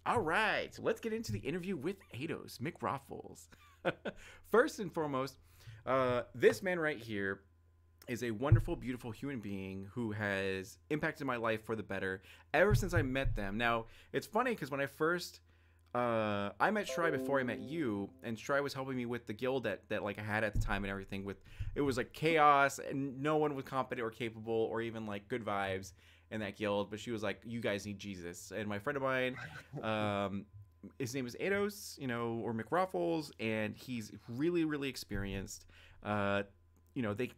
All right, so let's get into the interview with Ados McRoffles. First and foremost, this man right here is a wonderful, beautiful human being who has impacted my life for the better ever since I met them. Now, it's funny because when I first I met Shry before I met you, and Shry was helping me with the guild that like I had at the time and everything. With it was like chaos, and no one was competent or capable or even like good vibes in that guild. But she was like, "You guys need Jesus." And my friend of mine, um, his name is Ados, or McRuffles, and he's really really experienced. Uh,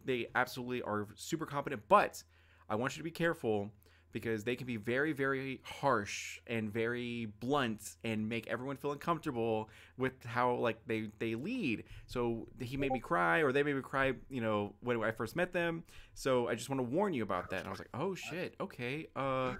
they absolutely are super competent, but I want you to be careful because they can be very very harsh and very blunt and make everyone feel uncomfortable with how like they lead. So he made me cry, or they made me cry, when I first met them. So I just want to warn you about that. And I was like, oh shit, okay, I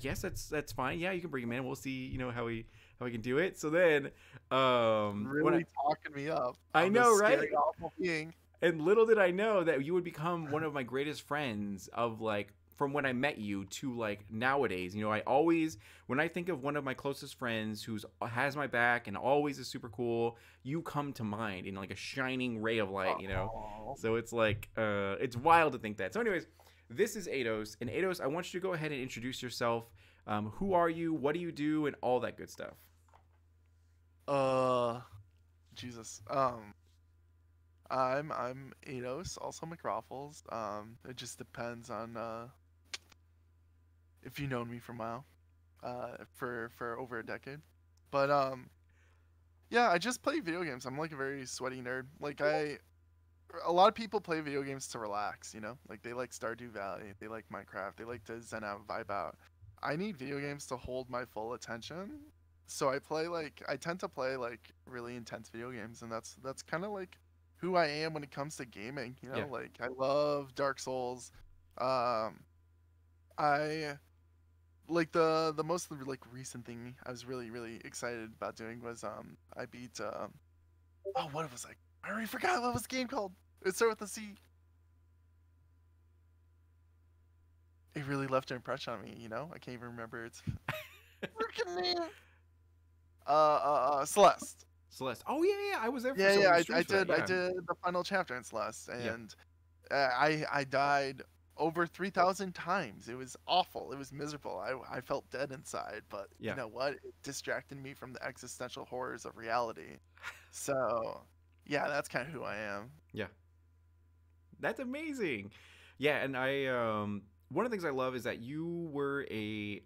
guess that's fine. Yeah, you can bring him in, we'll see, how we can do it. So then when Really talking me up. I I'm this know, right? scary, awful being. And little did I know that you would become one of my greatest friends of like from when I met you to like nowadays. I always, when I think of one of my closest friends who's has my back and always is super cool, you come to mind in like a shining ray of light. Oh, So it's like it's wild to think that. So anyways, this is Ados, and Ados, I want you to go ahead and introduce yourself. Who are you? What do you do? And all that good stuff. uh, Jesus. I'm Ados, also McRoffles. It just depends on if you known me for a while, for over a decade. But yeah, I just play video games. I'm like a very sweaty nerd. A lot of people play video games to relax, Like they like Stardew Valley, they like Minecraft, they like to zen out, vibe out. I need video games to hold my full attention. So I tend to play like really intense video games, and that's kind of like who I am when it comes to gaming, Yeah. Like I love Dark Souls. Um I like the most like recent thing I was really really excited about doing was I beat oh, what was I already forgot what was the game called. It started with a C. It really left an impression on me, I can't even remember its freaking name. Celeste. Celeste. Oh yeah, yeah. I was there for Yeah, some yeah, of your I streams for that. did I Yeah. did the final chapter in Celeste, Yeah. and I died over 3,000 times. It was awful. It was miserable. I felt dead inside, but you Yeah. know what? It distracted me from the existential horrors of reality. So, yeah, that's kind of who I am. Yeah. That's amazing. Yeah, and I one of the things I love is that you were a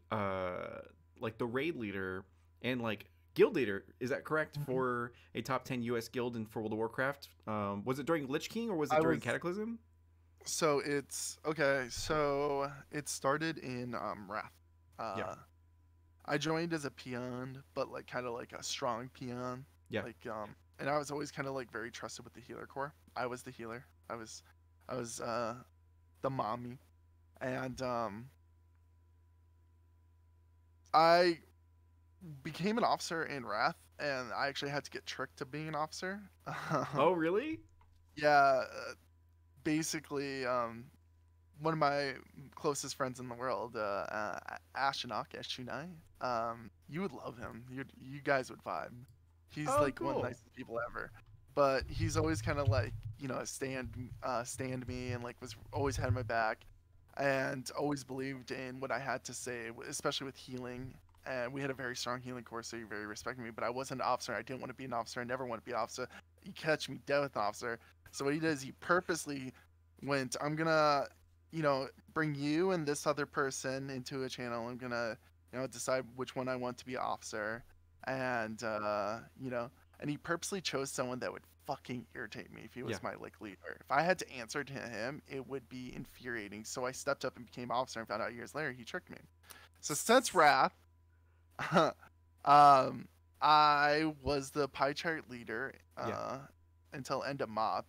like the raid leader and like guild leader. Is that correct Mhm. for a top 10 US guild in for World of Warcraft? Was it during Lich King or was it I during was Cataclysm? so it's okay. So it started in Wrath. Yeah. Uh, I joined as a peon, but like kind of like a strong peon. Yeah. And I was always kind of like very trusted with the healer core. I was the healer. I was the mommy, and I became an officer in Wrath, and I actually had to get tricked to being an officer. Oh, really? Yeah, basically, one of my closest friends in the world, Ashinak Eshunai. You would love him. You guys would vibe. He's Oh, like one of the cool. nicest people ever. But he's always kind of like, stand me, and like was always had my back, and always believed in what I had to say, especially with healing. And we had a very strong healing course, so you very respected me. But I wasn't an officer. I didn't want to be an officer. I never want to be an officer. You catch me dead with an officer. So what he did is he purposely went, I'm gonna, bring you and this other person into a channel. I'm gonna, decide which one I want to be officer, and and he purposely chose someone that would fucking irritate me if he Yeah. was my like leader. If I had to answer to him, it would be infuriating. So I stepped up and became officer, and found out years later he tricked me. So since Wrath, um, I was the pie chart leader Yeah. until end of Mob.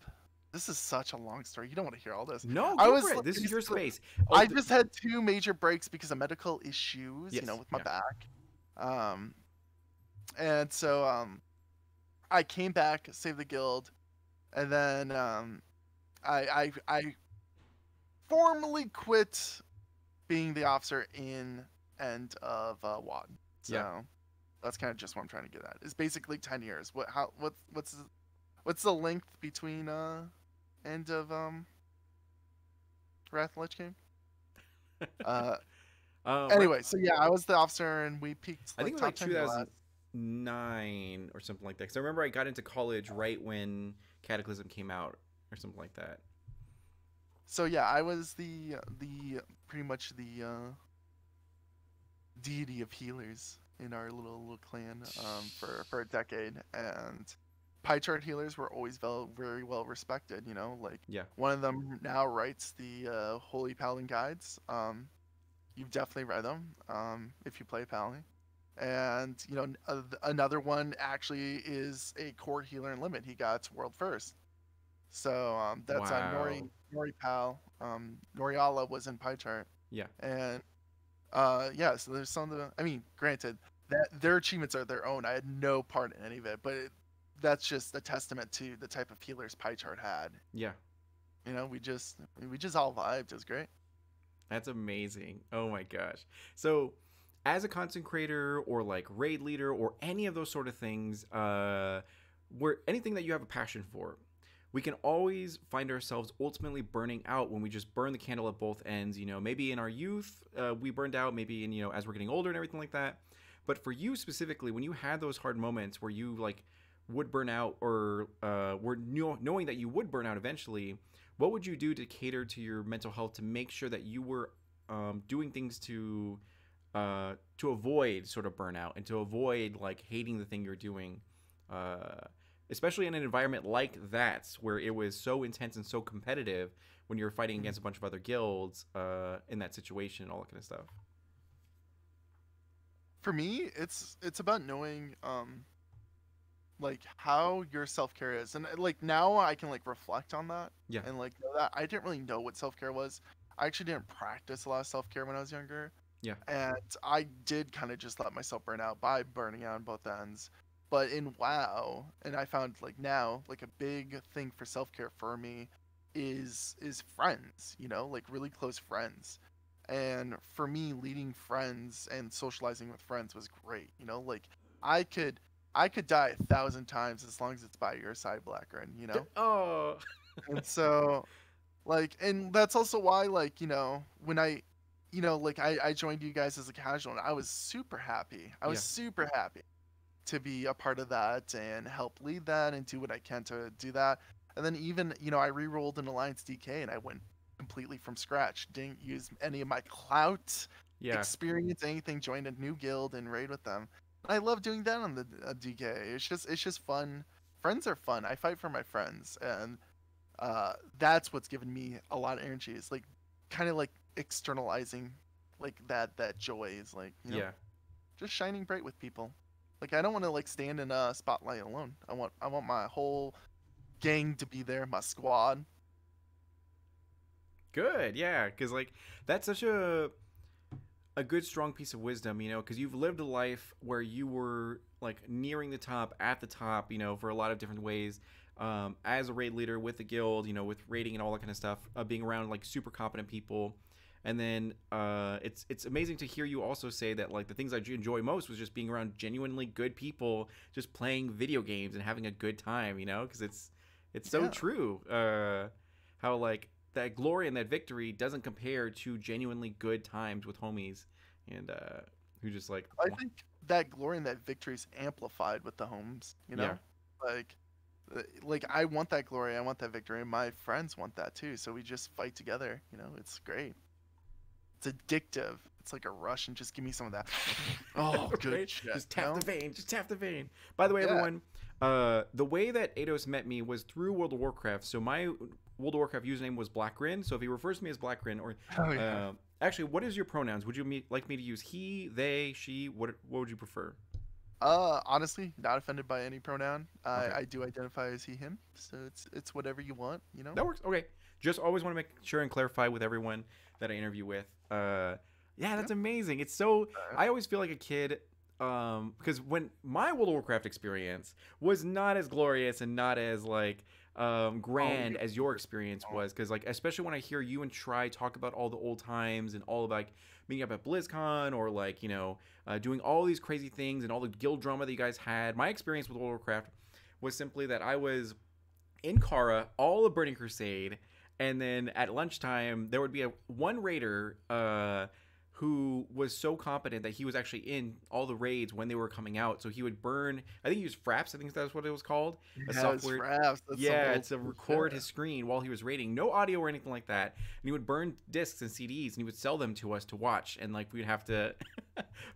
This is such a long story. You don't want to hear all this. No, I go for was it. This is your basically, space. Oh, I just had two major breaks because of medical issues, yes. with my Yeah. back. Um, and so I came back, saved the guild, and then I formally quit being the officer in end of WAD. Yeah. So That's kind of just what I'm trying to get at. It's basically 10 years. What's the length between end of Wrath of the Lich King? Uh, Right. anyway, so yeah, I was the officer, and we peaked I think like it was top like 10 last. 2009 or something like that. Because I remember I got into college right when Cataclysm came out or something like that. So yeah, I was the pretty much the deity of healers in our little clan for a decade, and pie chart healers were always very well respected. You know, like Yeah. one of them now writes the Holy Paladin guides. You've definitely read them if you play Paladin. And you know, another one actually is a core healer in limit. He got world first. So that's Wow. Nori Pal. Noriala was in pie chart, Yeah. and yeah. So there's some of the. I mean, granted that their achievements are their own. I had no part in any of it, but that's just a testament to the type of healers pie chart had. Yeah. You know, we just all vibed. It was great. That's amazing. Oh my gosh. So, as a content creator or like raid leader or any of those sort of things, where anything that you have a passion for, we can always find ourselves ultimately burning out when we just burn the candle at both ends. You know, maybe in our youth, we burned out, maybe in, you know, as we're getting older and everything like that. But for you specifically, when you had those hard moments where you like would burn out or were knowing that you would burn out eventually, what would you do to cater to your mental health to make sure that you were doing things to avoid sort of burnout and to avoid like hating the thing you're doing, uh, especially in an environment like that where it was so intense and so competitive when you're fighting Mhm. against a bunch of other guilds in that situation and all that kind of stuff. For me, it's about knowing like how your self care is, and like now I can like reflect on that Yeah, and like know that I didn't really know what self care was. I actually didn't practice a lot of self care when I was younger, yeah, and I did kind of just let myself burn out by burning out on both ends. But in WoW, and I found like now like a big thing for self care for me is friends. You know, like really close friends. And for me, leading friends and socializing with friends was great. You know, like I could I could die 1,000 times as long as it's by your side, Blackburn, you know? oh, And so, like, and that's also why, like, when like I joined you guys as a casual and I was super happy. I was yeah, super happy to be a part of that and help lead that and do what I can to do that. And then even, I re-rolled an Alliance DK and I went completely from scratch. Didn't use any of my clout, yeah. experience, anything, joined a new guild and raid with them. I love doing that on the DK. It's just fun. Friends are fun. I fight for my friends, and that's what's given me a lot of energy. It's like kind of like externalizing like that joy is like Yeah. just shining bright with people. Like I don't want to like stand in a spotlight alone. I want my whole gang to be there, my squad. Good. Yeah, because like that's such a good strong piece of wisdom, you know, because you've lived a life where you were like nearing the top, at the top, you know, for a lot of different ways. As a raid leader with the guild, you know, with raiding and all that kind of stuff, being around like super competent people, and then it's amazing to hear you also say that like the things I enjoy most was just being around genuinely good people, just playing video games and having a good time, you know, because it's so Yeah, true. How like that glory and that victory doesn't compare to genuinely good times with homies and who just like I think that glory and that victory is amplified with the homes. yeah, Like like I want that glory, I want that victory, and my friends want that too. So we just fight together. It's great. It's addictive. It's like a rush, and just give me some of that. Oh, good right, shit. just tap the vein, just tap the vein. By the way, Yeah. everyone, the way that Ados met me was through World of Warcraft. So my World of Warcraft username was Blackgrin. So if he refers to me as Blackgrin, or Oh yeah. actually, what is your pronouns? Would you like me to use he, they, she? What would you prefer? Honestly, not offended by any pronoun. I Okay. I do identify as he, him. So it's whatever you want. That works. Okay. Just always want to make sure and clarify with everyone that I interview with. Yeah, Yeah. that's amazing. It's so. Uh, I always feel like a kid, because when my World of Warcraft experience was not as glorious and not as like Oh, grand as your experience was, because like especially when I hear you and Try talk about all the old times and all of like meeting up at BlizzCon or like doing all these crazy things and all the guild drama that you guys had. My experience with World of Warcraft was simply that I was in Kara all of Burning Crusade, and then at lunchtime there would be one raider who was so competent that he was actually in all the raids when they were coming out. So he would burn. I think he used Fraps. I think that's what it was called. A yeah, it's software. Fraps. That's some Yeah, old it's to school record shit. his screen while he was raiding. No audio or anything like that. And he would burn discs and CDs, and he would sell them to us to watch. And like we'd have to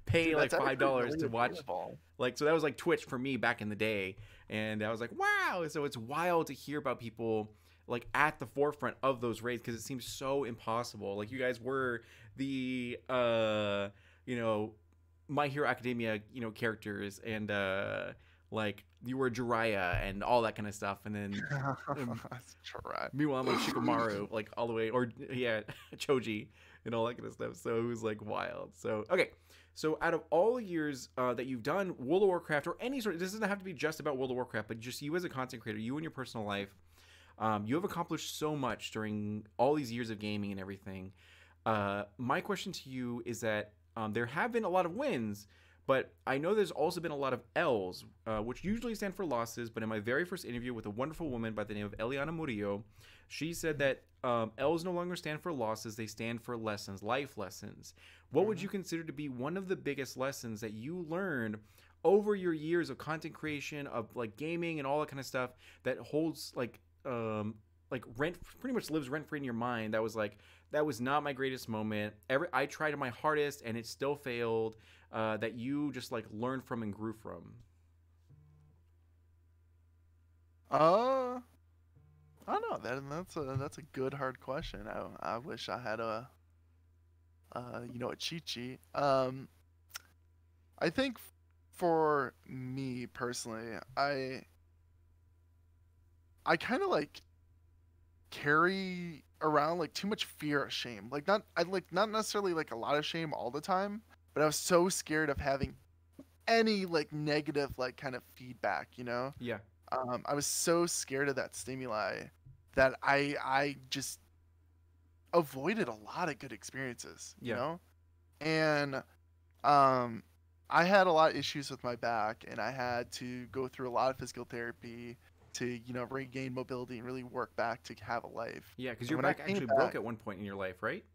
pay Dude, like that's actually $5 really to watch. available. Like so that was like Twitch for me back in the day. And I was like, wow. So it's wild to hear about people like at the forefront of those raids, because it seems so impossible. Like you guys were the My Hero Academia, characters, and like you were Jiraiya and all that kind of stuff, and then That's right. meanwhile I'm like Shikamaru, like all the way, or yeah, Choji and all that kind of stuff. So it was like wild. So okay, so out of all the years that you've done World of Warcraft or any sort, this doesn't have to be just about World of Warcraft, but just you as a content creator, you in your personal life, you have accomplished so much during all these years of gaming and everything. My question to you is that there have been a lot of wins, but I know there's also been a lot of L's, which usually stand for losses. But in my very first interview with a wonderful woman by the name of Eliana Murillo, she said that L's no longer stand for losses, they stand for lessons, life lessons. What would you consider to be one of the biggest lessons that you learned over your years of content creation, of like gaming and all that kind of stuff, that holds like rent, pretty much lives rent free in your mind? That was like, that was not my greatest moment. I tried my hardest and it still failed. That you just like learned from and grew from. I don't know. That's a good hard question. I wish I had a cheat sheet. I think for me personally, I kind of like carry around like too much fear or shame. Like not necessarily like a lot of shame all the time, but I was so scared of having any like negative like kind of feedback, you know? Yeah. I was so scared of that stimuli that I just avoided a lot of good experiences, you Yeah. know? And I had a lot of issues with my back, and I had to go through a lot of physical therapy to regain mobility and really work back to have a life. Yeah, because And your when I back came actually back, broke at one point in your life, right?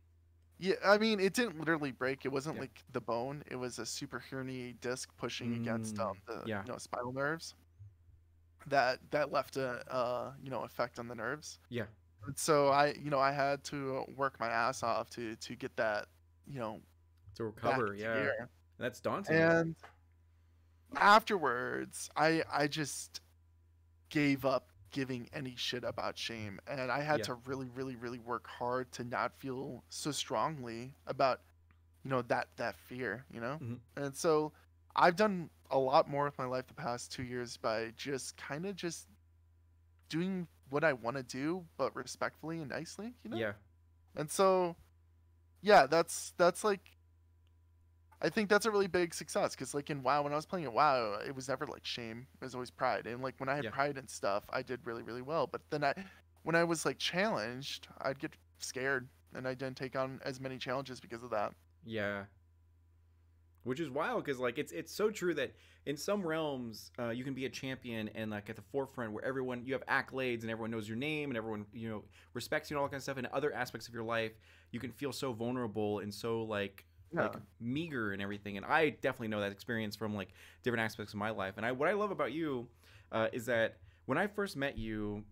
yeah, I mean, it didn't literally break. It wasn't Yeah. like the bone. It was a super herniated disc pushing against the Yeah. spinal nerves. That left a effect on the nerves. Yeah. And so I had to work my ass off to get that To back recover. into Yeah. gear. That's daunting. And afterwards, I just gave up giving any shit about shame, and I had Yeah. to really, really, really work hard to not feel so strongly about that fear, Mhm. And so I've done a lot more with my life the past 2 years by just kind of just doing what I want to do, but respectfully and nicely, Yeah. And so, yeah, that's like, I think that's a really big success because, like, in WoW, when I was playing at WoW, it was never like shame; it was always pride. And like when I had Yeah. pride and stuff, I did really, really well. But then when I was like challenged, I'd get scared, and I didn't take on as many challenges because of that. Yeah. Which is wild, because like it's so true that in some realms you can be a champion and like at the forefront where everyone, you have accolades and everyone knows your name and everyone respects you and all that kind of stuff. And other aspects of your life you can feel so vulnerable and so like Yeah. meager and everything. And I definitely know that experience from like different aspects of my life. And what I love about you is that when I first met you,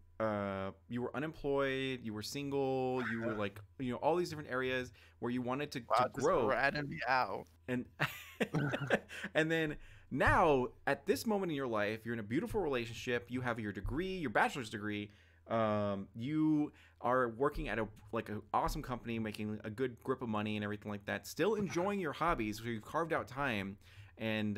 you were unemployed, you were single, you were like all these different areas where you wanted to Wow, just grow. ratting me out. And and then now at this moment in your life, you're in a beautiful relationship, you have your degree, your bachelor's degree, you are working at an awesome company, making a good grip of money and everything like that, still enjoying your hobbies, so you've carved out time, and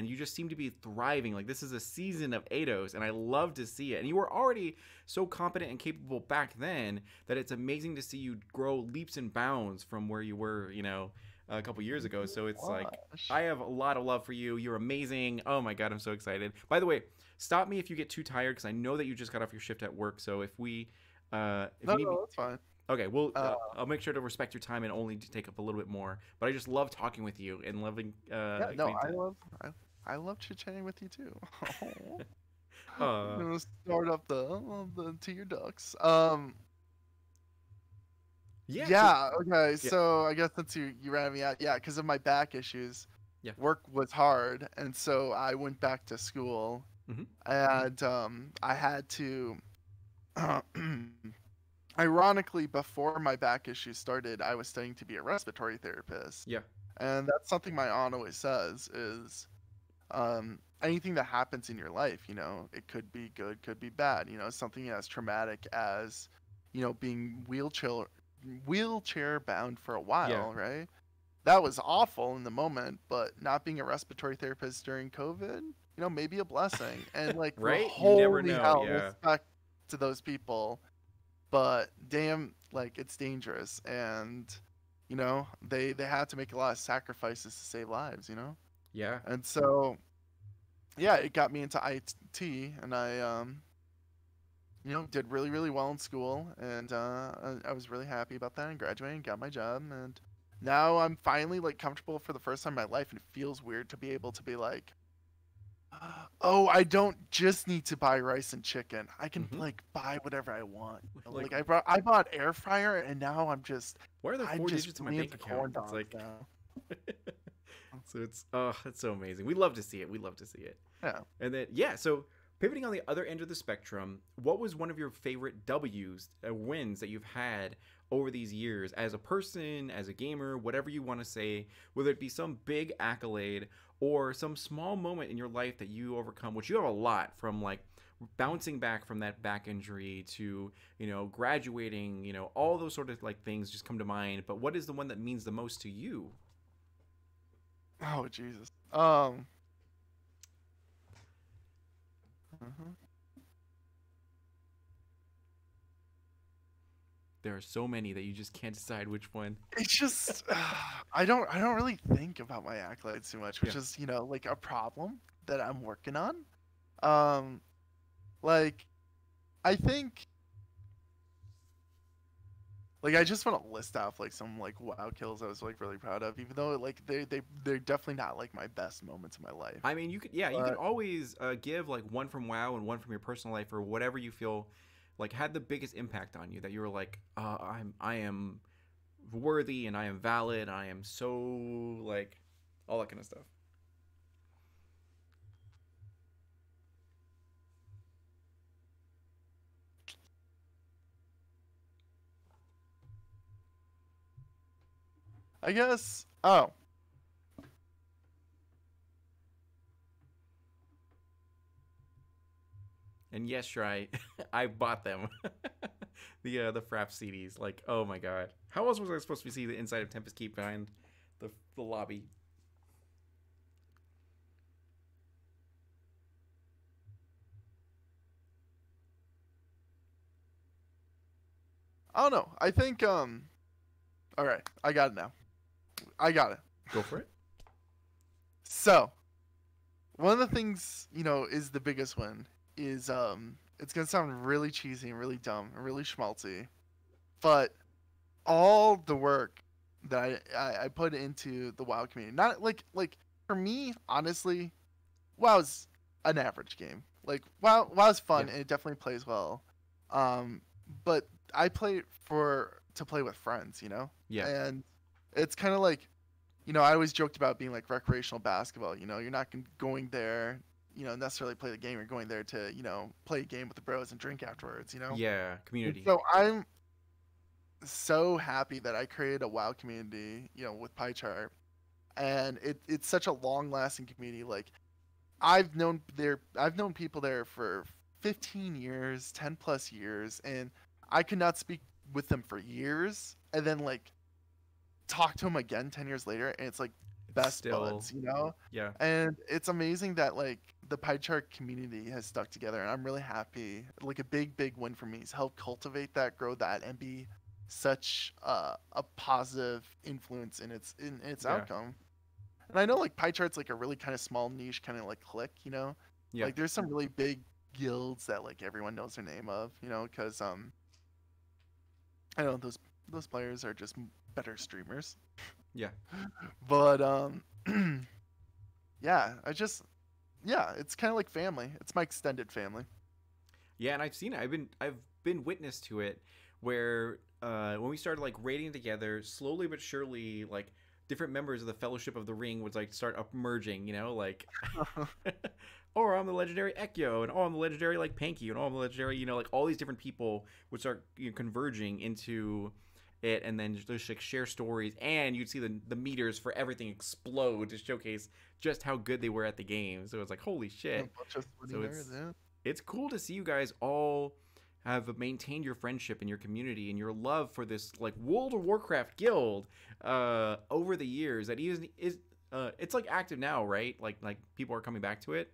you just seem to be thriving. Like, this is a season of Eidos, and I love to see it. And you were already so competent and capable back then that it's amazing to see you grow leaps and bounds from where you were a couple years ago. So it's like I Gosh. have a lot of love for you. You're amazing. Oh my god, I'm so excited. By the way, stop me if you get too tired because I know that you just got off your shift at work. So if No, you need me, no, that's fine. okay, well, Uh, I'll make sure to respect your time and only to take up a little bit more. But I just love talking with you and loving yeah, no, getting to. I love chit chatting with you too. I'm Uh, gonna start up the tear ducts. yeah. So Yeah, okay. yeah, So I guess since you ran me out, yeah, because of my back issues, yeah. work was hard, and so I went back to school, Hmm. and I had to. Ironically, before my back issues started, I was studying to be a respiratory therapist, Yeah. and that's something my aunt always says is anything that happens in your life, it could be good, could be bad. Something as traumatic as, being wheelchair bound for a Yeah. while, right? That was awful in the moment, but not being a respiratory therapist during COVID, maybe a blessing. And like, Right? You never holy know. hell, Yeah. respect to those people. But damn, like it's dangerous, and they had to make a lot of sacrifices to save lives. Yeah. And so yeah, it got me into IT, and I did really really well in school, and I was really happy about that, and graduated and got my job, and now I'm finally like comfortable for the first time in my life, and it feels weird to be able to be like, oh, I don't just need to buy rice and chicken. I can Hmm. like buy whatever I want. Like, Like I bought air fryer, and now where are the I'm four just digits in my really bank into account? corn It's dogs like, now. so it's it's so amazing. We love to see it. We love to see it. Yeah. And then yeah, so pivoting on the other end of the spectrum, what was one of your favorite W's, wins that you've had over these years as a person, as a gamer, whatever you want to say, whether it be some big accolade or some small moment in your life that you overcome, which you have a lot from like bouncing back from that back injury to, graduating, all those sort of like things just come to mind. But what is the one that means the most to you? Oh Jesus. Mhm. There are so many that you just can't decide which one. It's just I don't really think about my accolades too much, Yeah. which is like a problem that I'm working on. Um, like I think like I just want to list off like some like wow kills I was like really proud of, even though like they're definitely not like my best moments of my life. I mean, you could, yeah, you could But always give like one from WoW and one from your personal life or whatever you feel like had the biggest impact on you that you were like, I am worthy and I am valid. I am so like all that kind of stuff. I guess oh And yes, Shry, I bought them. The Frap CDs. Like, oh my god, how else was I supposed to see the inside of Tempest Keep behind the lobby? I don't know. I think all right, I got it now. I got it. Go for it. So one of the things is the biggest one is it's gonna sound really cheesy and really dumb and really schmaltzy, but all the work that I put into the WoW community, not like for me honestly, WoW's an average game. Like WoW's Yeah, fun and it definitely plays well, um, but I play to play with friends, yeah, and it's kind of like I always joked about being like recreational basketball. You're not going there, necessarily play the game. You're going there to, play a game with the bros and drink afterwards. yeah. And Community. so I'm so happy that I created a WoW community, with PyChart, and it's such a long lasting community. Like I've known people there for 15 years, 10 plus years, and I could not speak with them for years, and then like talk to them again 10 years later, and it's like It's best still, buds. yeah, And it's amazing that like the pie chart community has stuck together, and I'm really happy. Like a big win for me is help cultivate that, grow that, and be such a positive influence in its Yeah. outcome. And I know like pie chart's like a really kind of small niche kind of like clique, you know. Yeah. Like there's some really big guilds that like everyone knows their name of, you know, because I know those players are just better streamers. Yeah. But yeah, yeah, it's kind of like family. It's my extended family. Yeah, and I've seen it. I've been witness to it where when we started like raiding together, slowly but surely, like different members of the Fellowship of the Ring would like start up merging. You know, like or I'm the legendary Ekyo, and oh, I'm the legendary like Panky, and oh, I'm the legendary. You know, like all these different people would start converging into it, and then just like share stories, and you'd see the meters for everything explode to showcase just how good they were at the game. So it's like holy A shit. bunch of sweaty So nerds, yeah. it's cool to see you guys all have maintained your friendship and your community and your love for this like World of Warcraft guild over the years. That is it's like active now, right? Like people are coming back to it,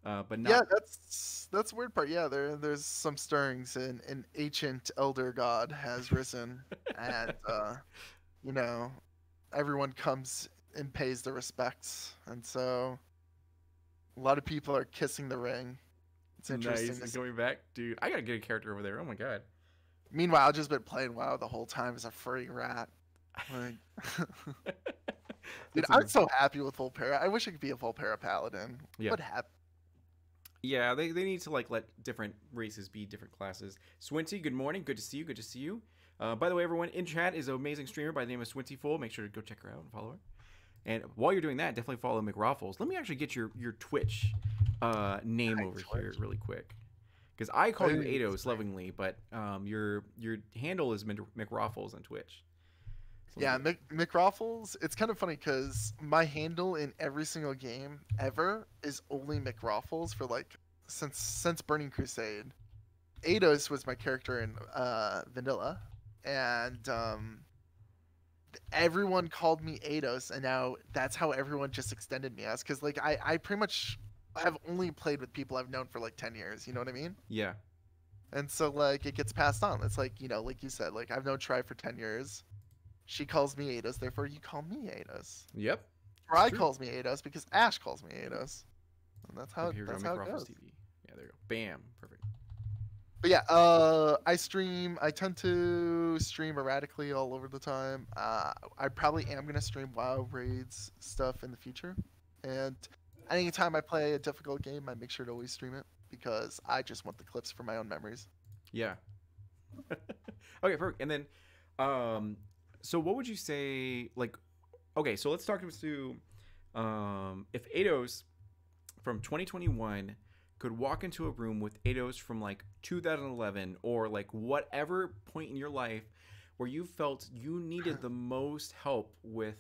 but Yeah, not. that's the weird part. Yeah, there's some stirrings, and an ancient elder god has risen, and you know, everyone comes and pays their respects, and so a lot of people are kissing the ring. It's interesting Nice to and see. coming back, dude. I gotta get a character over there. Oh my god. Meanwhile, I've just been playing WoW the whole time as a furry rat. Like, dude, That's I'm a so happy with Volpera. I wish I could be a Volpera paladin. yeah. What happened? Yeah, they need to like let different races be different classes. Swinty, good morning. Good to see you. Good to see you. By the way, everyone in chat is an amazing streamer by the name of Swinty Full. Make sure to go check her out and follow her. And while you're doing that, definitely follow McRoffles. Let me actually get your Twitch name Hi, over here Twitch. really quick, because I call you Hey, Ados lovingly, but your handle is McRoffles on Twitch. So let yeah, me McRoffles. It's kind of funny because my handle in every single game ever is only McRoffles for like since Burning Crusade. Ados was my character in Vanilla, and everyone called me Ados, and now that's how everyone just extended me as. Because like I pretty much have only played with people I've known for like 10 years. You know what I mean? yeah. And so like it gets passed on. It's like like you said, like I've known Tri for 10 years. She calls me Ados, therefore you call me Ados. Yep. It's Tri true. calls me Ados because Ash calls me Ados. And Yep, here we go. that's how it McRoffles goes. TV. Yeah, there you go. Bam. Perfect. But yeah, I stream. I tend to stream erratically all over the time. I probably am gonna stream WoW raids stuff in the future, and anytime I play a difficult game, I make sure to always stream it because I just want the clips for my own memories. Yeah. Okay, perfect. And then, so what would you say? Like, okay, so let's talk to, if Ados from 2021 could walk into a room with Ados from like 2011 or like whatever point in your life where you felt you needed the most help with,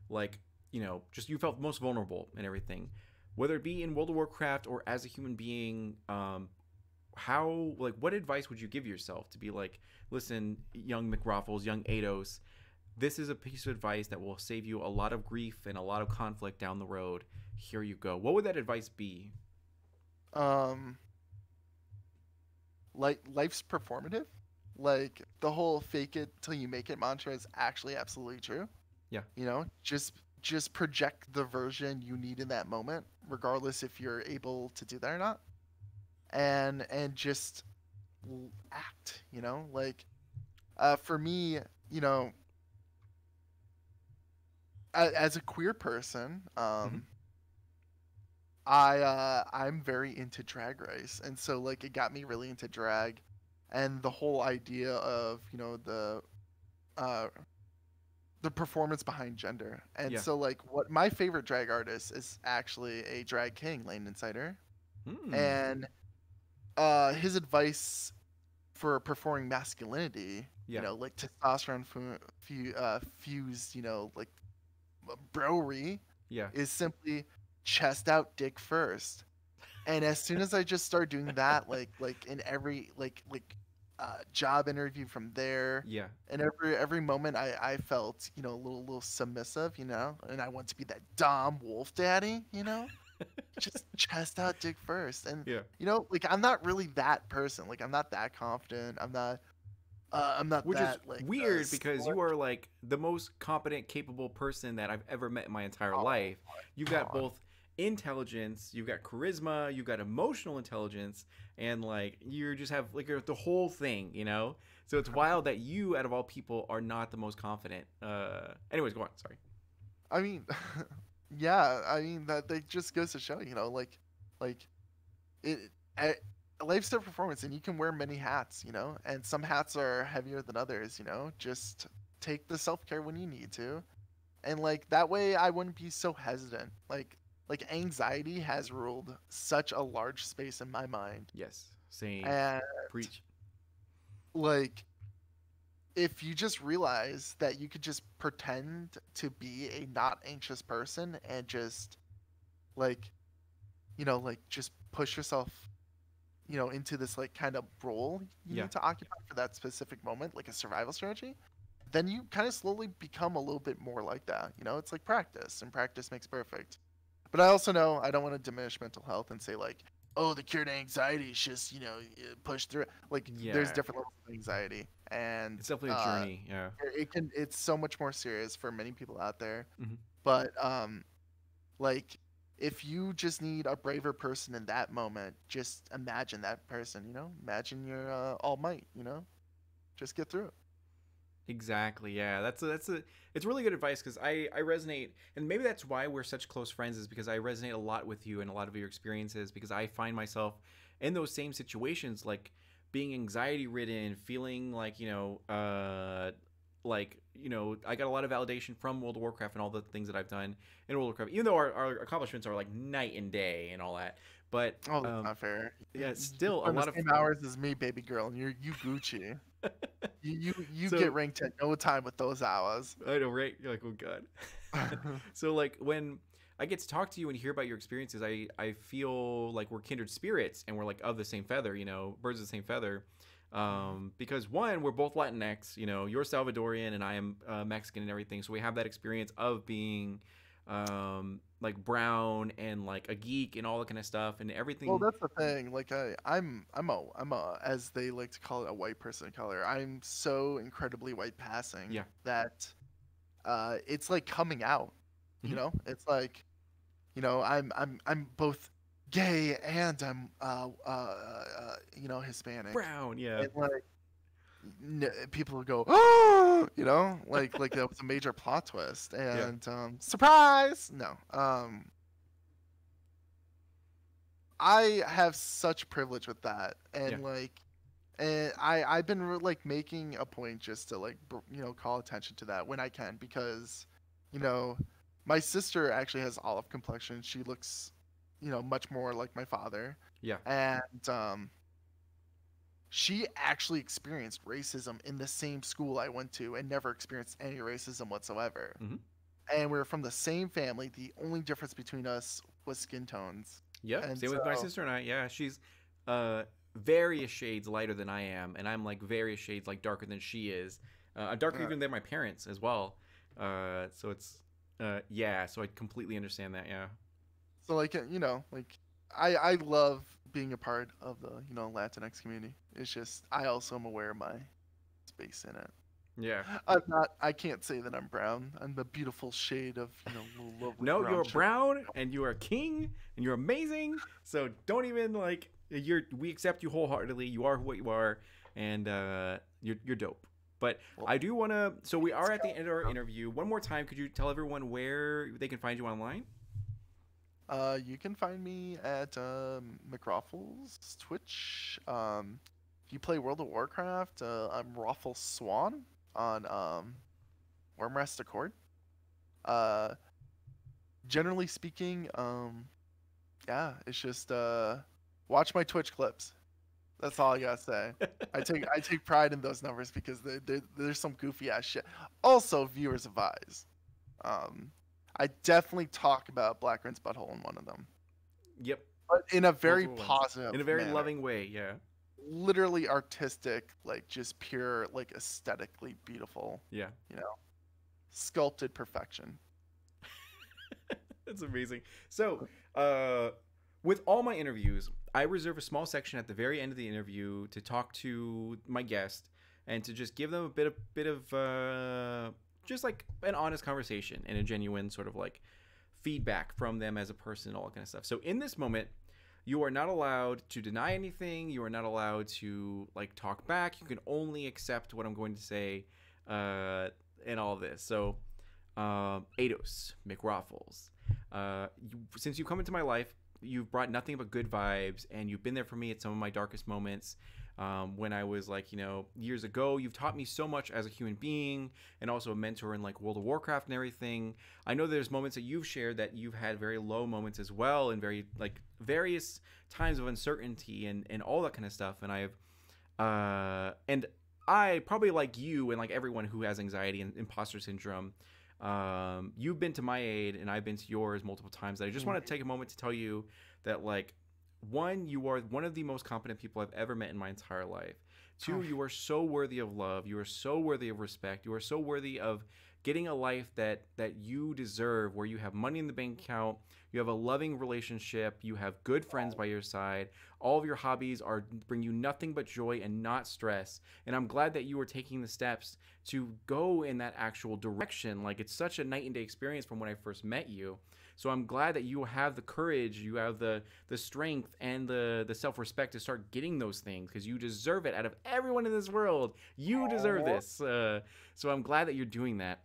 like, just you felt most vulnerable and everything, whether it be in World of Warcraft or as a human being, how like what advice would you give yourself to be like, listen, young McRoffles, young Ados, this is a piece of advice that will save you a lot of grief and a lot of conflict down the road. Here you go. What would that advice be? Um, like life's performative. Like the whole "fake it till you make it" mantra is actually absolutely true. Yeah. Just project the version you need in that moment, regardless if you're able to do that or not, and just act. Like for me, you know, as a queer person, Mm-hmm. I'm very into Drag Race, and so like it got me really into drag, and the whole idea of uh the performance behind gender. And Yeah. so like what my favorite drag artist is actually a drag king, Lane Insider, Hmm. and his advice for performing masculinity, Yeah. like testosterone fused, like broery, Yeah. is simply chest out, dick first. And as soon as I just start doing that, like in every job interview from there, Yeah. and every moment I felt a little submissive, and I want to be that dom wolf daddy, just chest out, dick first. And Yeah. like I'm not really that person. Like I'm not that confident. I'm not I'm not Which is that like weird because you slick. are like the most competent, capable person that I've ever met in my entire Oh life. You've my got god. both intelligence, you've got charisma, you've got emotional intelligence, and like you just have like the whole thing, you know? So it's wild that you, out of all people, are not the most confident. Anyways, go on. Sorry. I mean, yeah. I mean that just goes to show, like it. A, life's a performance, and you can wear many hats, and some hats are heavier than others. Just take the self care when you need to, and like that way, I wouldn't be so hesitant. Like anxiety has ruled such a large space in my mind, Yes. Same. and Preach. like if you just realize that you could just pretend to be a not anxious person and just like like just push yourself into this like kind of role you Yeah. need to occupy for that specific moment, like a survival strategy, then you kind of slowly become a little bit more like that. It's like practice, and practice makes perfect. But I also know I don't want to diminish mental health and say like, oh, the cure to anxiety is just push through it. Like there's Yeah. different levels of anxiety, and It's definitely a journey. Yeah. it's so much more serious for many people out there. Hmm. But like if you just need a braver person in that moment, just imagine that person. Imagine your All Might. Just get through it. Exactly. Yeah. That's a it's really good advice because I resonate, and maybe that's why we're such close friends, is because I resonate a lot with you and a lot of your experiences, because I find myself in those same situations, like being anxiety ridden, feeling like, I got a lot of validation from World of Warcraft and all the things that I've done in World of Warcraft, even though our accomplishments are like night and day and all that. But Oh, that's not fair. yeah, it's You still put a in the lot of same hours as me, baby girl, and you Gucci. You get so ranked at no time with those hours. I know, right? You're like, oh god. So like when I get to talk to you and hear about your experiences, I feel like we're kindred spirits and we're like of the same feather, birds of the same feather. Because one, we're both Latinx, you're Salvadorian and I am Mexican and everything, so we have that experience of being like brown and like a geek and all that kind of stuff and Well, everything. that's the thing. Like I'm a as they like to call it, a white person of color. I'm so incredibly white passing Yeah. that it's like coming out. Hmm. It's like I'm both gay and I'm Hispanic, Brown, yeah. and like people will go, oh, like that was a major plot twist, Yeah. and surprise. No, I have such privilege with that, Yeah. and I've been like making a point just to like call attention to that when I can, because you know my sister actually has olive complexion. She looks much more like my father, Yeah. and she actually experienced racism in the same school I went to and never experienced any racism whatsoever. Hmm. And we were from the same family. The only difference between us was skin tones. Yep, And same with my sister and I. Yeah, she's various shades lighter than I am, and I'm like various shades like darker than she is. I'm darker uh, even than my parents as well. So it's yeah. So I completely understand that. Yeah. so like like I love being a part of the Latinx community. It's just I also am aware of my space in it. Yeah. I'm not. I can't say that I'm brown. I'm the beautiful shade of little lovely No, brown you're sugar. brown and you are king and you're amazing. So don't even like you're. We accept you wholeheartedly. You are what you are, and you're dope. But Well, I do want to. So we let's are at the go. end of our interview. One more time, could you tell everyone where they can find you online? You can find me at McRaffles Twitch. If you play World of Warcraft, I'm Raffle Swan on Wormrest Accord. Uh, Generally speaking, yeah, it's just watch my Twitch clips. That's all I gotta say. I take pride in those numbers because there's some goofy ass shit. Also, viewers advise. Um, I definitely talk about Blackran's butthole in one of them, Yep. but in a very Multiple ones. positive In a very manner. loving way. Yeah. Literally artistic, like just pure, like aesthetically beautiful. Yeah. You know, sculpted perfection. That's amazing. So, with all my interviews, I reserve a small section at the very end of the interview to talk to my guest and to just give them a bit of just like an honest conversation and a genuine sort of like feedback from them as a person and all that kind of stuff. So in this moment, you are not allowed to deny anything. You are not allowed to like talk back. You can only accept what I'm going to say, in all this. So, Ados, McRaffles, since you've come into my life, you've brought nothing but good vibes, and you've been there for me at some of my darkest moments. When I was like, years ago, you've taught me so much as a human being and also a mentor in like World of Warcraft and everything. I know there's moments that you've shared that you've had very low moments as well, and very like various times of uncertainty and all that kind of stuff. And I probably like you and like everyone who has anxiety and imposter syndrome. You've been to my aid and I've been to yours multiple times. I just want to take a moment to tell you that like, one, you are one of the most competent people I've ever met in my entire life. Two, you are so worthy of love. You are so worthy of respect. You are so worthy of getting a life that you deserve, where you have money in the bank account, you have a loving relationship, you have good friends by your side. All of your hobbies bring you nothing but joy and not stress. And I'm glad that you are taking the steps to go in that actual direction. Like, it's such a night and day experience from when I first met you. So I'm glad that you have the courage, you have the strength and the self-respect to start getting those things, because you deserve it. Out of everyone in this world, you deserve this. So I'm glad that you're doing that.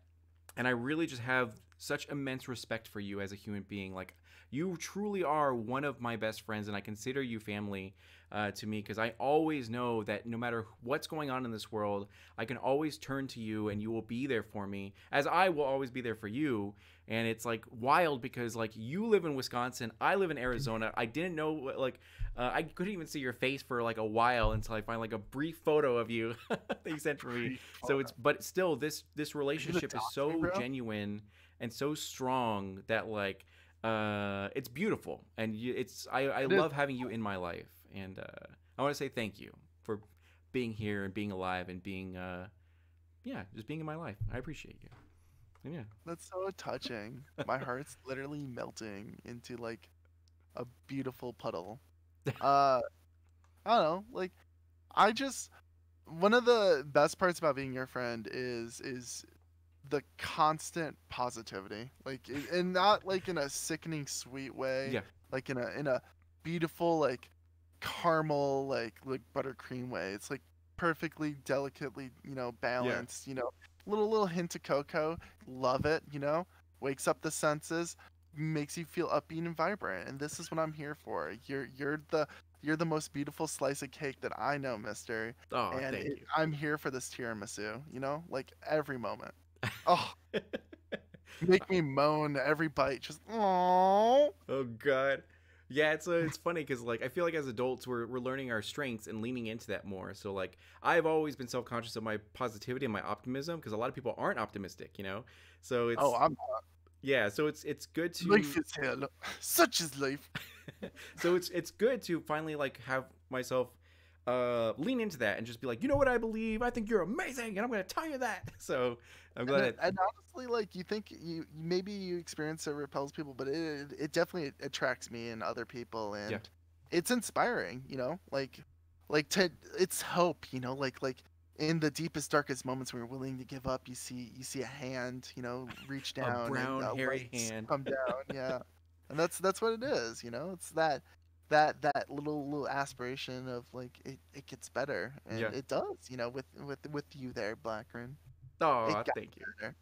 And I really just have such immense respect for you as a human being. Like, you truly are one of my best friends, and I consider you family to me, because I always know that no matter what's going on in this world, I can always turn to you and you will be there for me, as I will always be there for you. And it's like wild, because like, you live in Wisconsin, I live in Arizona. I didn't know like I couldn't even see your face for like a while until I find like a brief photo of you that you sent for me. So but still, this relationship is so genuine and so strong that like, it's beautiful, and I love having you in my life. And I want to say thank you for being here and being alive and being just being in my life. I appreciate you. And yeah, That's so touching. My heart's literally melting into like a beautiful puddle. Uh, I don't know. Like, I just one of the best parts about being your friend is the constant positivity. Like, and not like in a sickening sweet way. yeah, Like in a beautiful like caramel like buttercream way. It's like perfectly delicately yeah. balanced. Little hint of cocoa. Love it. Wakes up the senses, makes you feel upbeat and vibrant. And this is what I'm here for. You're the most beautiful slice of cake that I know, Mister. Oh, And thank you. I'm here for this tiramisu. Like every moment. Oh, make me moan every bite. Just oh. Oh God. Yeah, it's funny because like, I feel like as adults we're learning our strengths and leaning into that more. So like, I've always been self conscious of my positivity and my optimism, because a lot of people aren't optimistic. So Oh, it's I'm yeah. So it's good life to is hell. Such is life. so it's good to finally like have myself lean into that and just be like, you know what, I believe, I think you're amazing, and I'm gonna tell you that. So I'm And, glad it, and honestly, like you think maybe you experience it repels people, but it definitely attracts me and other people, yeah. and it's inspiring. Like to it's hope. Like in the deepest darkest moments when you're willing to give up, you see a hand, reach A down and brown hairy lights hand. come down. Yeah, and that's what it is. It's that little aspiration of like it gets better, and Yeah. it does. With you there, Blackren. It Oh, got thank you. better.